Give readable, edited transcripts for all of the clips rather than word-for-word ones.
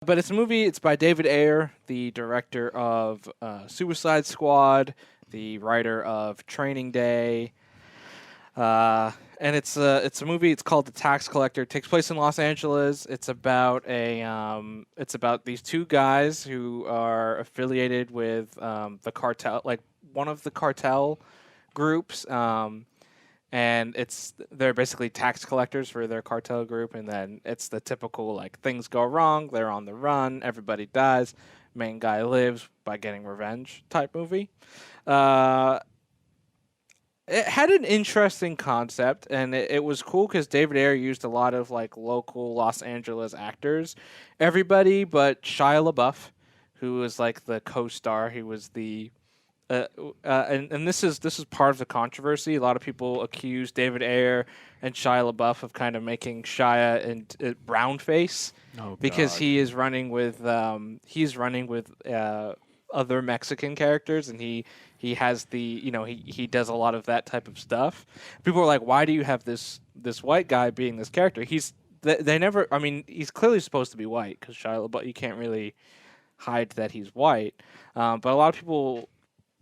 But it's a movie. It's by David Ayer, the director of Suicide Squad, the writer of Training Day, and it's a movie. It's called The Tax Collector. It takes place in Los Angeles. It's about these two guys who are affiliated with the cartel, like one of the cartel groups. And they're basically tax collectors for their cartel group, and then it's the typical like things go wrong, they're on the run, everybody dies, main guy lives by getting revenge type movie. It had an interesting concept, and it was cool because David Ayer used a lot of like local Los Angeles actors, everybody but Shia LaBeouf, who was like the co-star. He was the and this is part of the controversy. A lot of people accuse David Ayer and Shia LaBeouf of kind of making Shia and brown face because he is running with other Mexican characters, and he has he does a lot of that type of stuff. People are like, why do you have this white guy being this character? They never. I mean, he's clearly supposed to be white because Shia LaBeouf, you can't really hide that he's white. But a lot of people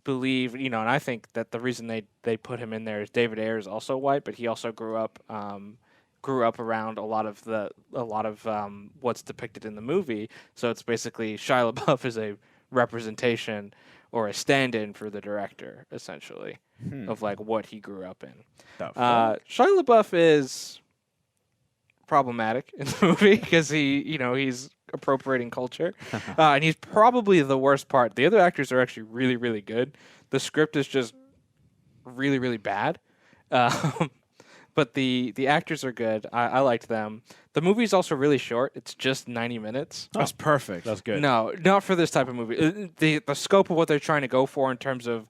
believe, and I think that the reason they put him in there is David Ayer is also white, but he also grew up around a lot of what's depicted in the movie. So it's basically Shia LaBeouf is a representation or a stand-in for the director, essentially, of like what he grew up in. Shia LaBeouf is problematic in the movie because he's appropriating culture, and he's probably the worst part. The other actors are actually really, really good. The script is just really, really bad, but the actors are good. I liked them. The movie's also really short. It's just 90 minutes. That's perfect. That's good. No, not for this type of movie. The scope of what they're trying to go for in terms of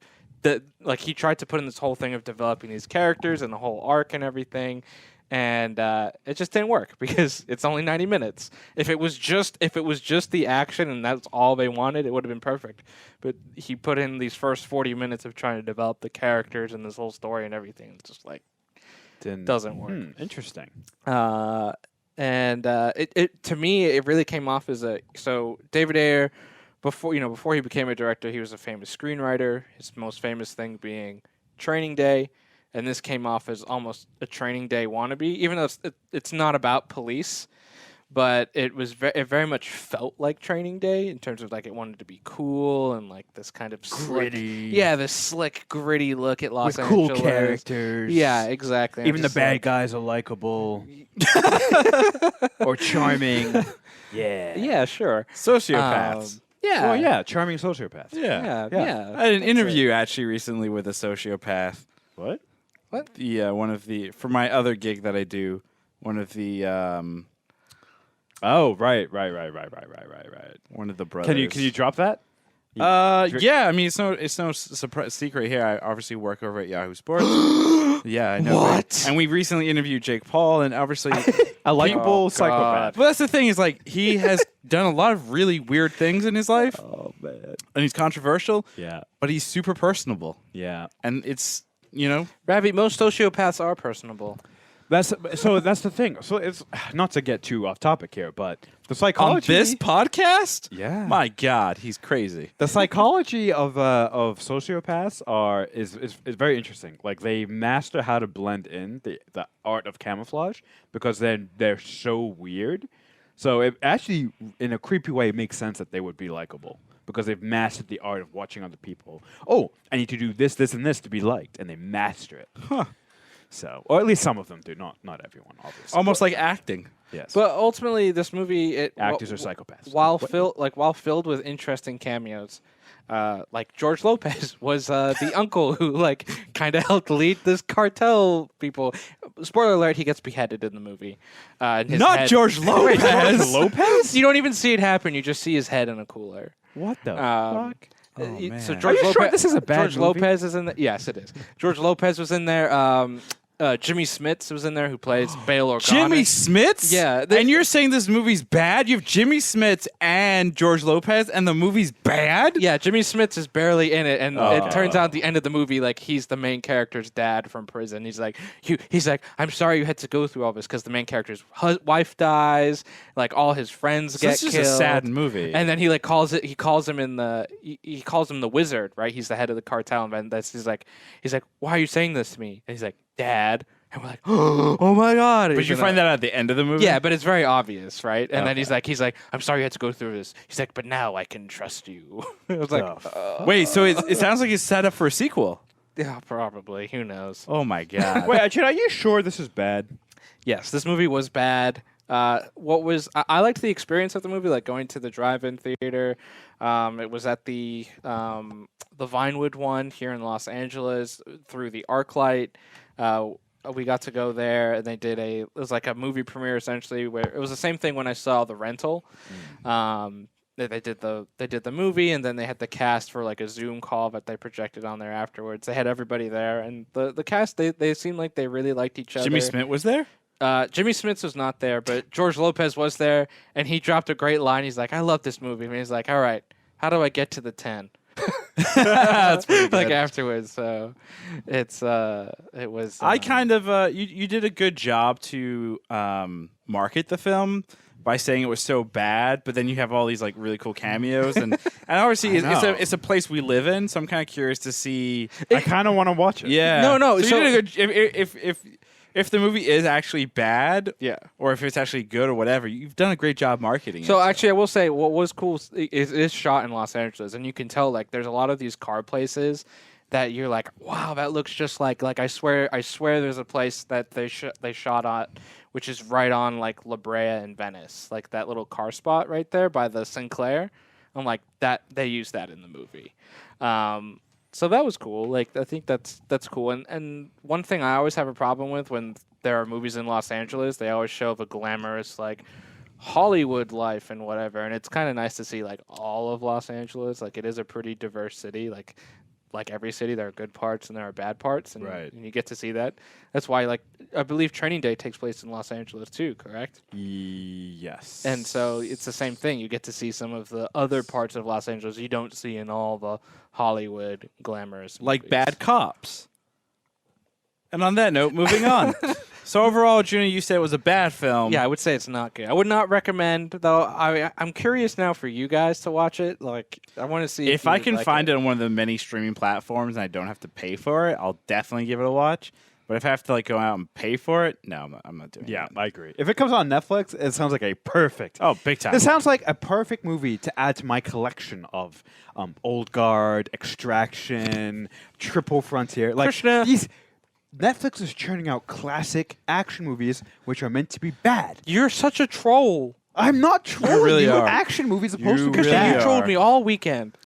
he tried to put in this whole thing of developing these characters and the whole arc and everything. And it just didn't work because it's only 90 minutes. If it was just the action and that's all they wanted, it would have been perfect. But he put in these first 40 minutes of trying to develop the characters and this whole story and everything. It's just like doesn't work. Interesting. And it to me it really came off as David Ayer before he became a director, he was a famous screenwriter. His most famous thing being Training Day. And this came off as almost a Training Day wannabe, even though it's not about police, but it very much felt like Training Day in terms of like it wanted to be cool and like this kind of gritty, this slick, gritty look at Los with Angeles. Cool characters. Yeah, exactly. Even the bad guys are likable or charming. Yeah, sure. Sociopaths. Yeah. Well, yeah, charming sociopaths. Yeah. I had an interview actually recently with a sociopath. What? The for my other gig that I do, one of the Oh, right. one of the brothers. Can you drop that? Yeah. I mean, it's no secret here. I obviously work over at Yahoo Sports. Yeah, I know. What? And we recently interviewed Jake Paul, and obviously A likable psychopath. But that's the thing is like he has done a lot of really weird things in his life. Oh man. And he's controversial. Yeah. But he's super personable. Yeah. And it's Ravi, most sociopaths are personable. That's the thing. So it's not to get too off topic here, but the psychology on this podcast. Yeah. My God, he's crazy. The psychology of sociopaths is very interesting. Like they master how to blend in the art of camouflage because then they're so weird. So it actually, in a creepy way, makes sense that they would be likable because they've mastered the art of watching other people. Oh, I need to do this, this, and this to be liked, and they master it. Huh. So, or at least some of them do. Not everyone, obviously. Almost like acting. Yes. But ultimately, this movie Actors are psychopaths. While filled with interesting cameos, like George Lopez was the uncle who like kind of helped lead this cartel people. Spoiler alert: he gets beheaded in the movie. Not George Lopez. George Lopez? You don't even see it happen. You just see his head in a cooler. What the fuck? So man. George Are you sure this is a bad George movie? Lopez is in there. Yes, it is. George Lopez was in there. Jimmy Smits was in there, who plays Bail Organa. Jimmy Smits? Yeah, And you're saying this movie's bad? You have Jimmy Smits and George Lopez, and the movie's bad? Yeah, Jimmy Smits is barely in it, and it turns out at the end of the movie, like, he's the main character's dad from prison. He's like, I'm sorry you had to go through all this, because the main character's wife dies, like all his friends get This is killed. a sad movie. And then he calls him the wizard, right? He's the head of the cartel, and he's like, why are you saying this to me? And he's like, Dad. And we're like, oh my God. But you find that at the end of the movie? Yeah, but it's very obvious, right? And then he's like, I'm sorry you had to go through this. He's like, but now I can trust you. I was like, Wait, so it sounds like it's set up for a sequel. yeah, probably. Who knows? Oh my God. Wait, Arjuna, are you sure this is bad? Yes, this movie was bad. I liked the experience of the movie, like going to the drive-in theater. It was at the Vinewood one here in Los Angeles through the ArcLight. We got to go there, and they did it was like a movie premiere essentially, where it was the same thing when I saw The Rental. They did the movie, and then they had the cast for like a Zoom call that they projected on there afterwards. They had everybody there, and the cast they seemed like they really liked each other. Jimmy Smits was there? Jimmy Smits was not there, but George Lopez was there, and he dropped a great line. He's like, "I love this movie," and he's like, "All right, how do I get to the 10?" That's pretty good. Like afterwards, so it was. I kind of you did a good job to market the film by saying it was so bad, but then you have all these like really cool cameos, and obviously it's a place we live in, so I'm kind of curious to see. I kind of want to watch it. Yeah, No. So you did a good, if the movie is actually bad, Yeah. or if it's actually good or whatever, you've done a great job marketing So it. actually, I will say what was cool is it is shot in Los Angeles, and you can tell like there's a lot of these car places that you're like, wow, that looks just like I swear there's a place that they shot at, which is right on like La Brea in Venice, like that little car spot right there by the Sinclair. I'm like that they used that in the movie. So that was cool. Like I think that's cool. And one thing I always have a problem with when there are movies in Los Angeles, they always show the glamorous like Hollywood life and whatever. And it's kind of nice to see like all of Los Angeles. Like it is a pretty diverse city. Like every city, there are good parts and there are bad parts, and, Right. and you get to see that. That's why, like, I believe Training Day takes place in Los Angeles too, correct? Yes. And so it's the same thing. You get to see some of the other parts of Los Angeles you don't see in all the Hollywood glamorous like movies. Bad Cops. And on that note, moving on. So overall, Junior, you said it was a bad film. Yeah, I would say it's not good. I would not recommend, though. I'm curious now for you guys to watch it. Like, I want to see If I can find it on one of the many streaming platforms and I don't have to pay for it, I'll definitely give it a watch. But if I have to like go out and pay for it, no, I'm not doing it. Yeah, I agree. If it comes on Netflix, it sounds like a perfect. Oh, big time. This sounds like a perfect movie to add to my collection of Old Guard, Extraction, Triple Frontier. Like Krishna. these, Netflix is churning out classic action movies which are meant to be bad. You're such a troll. I'm not trolling really you. are. Action movies are You supposed to be really Christian, bad. you are. trolled me all weekend.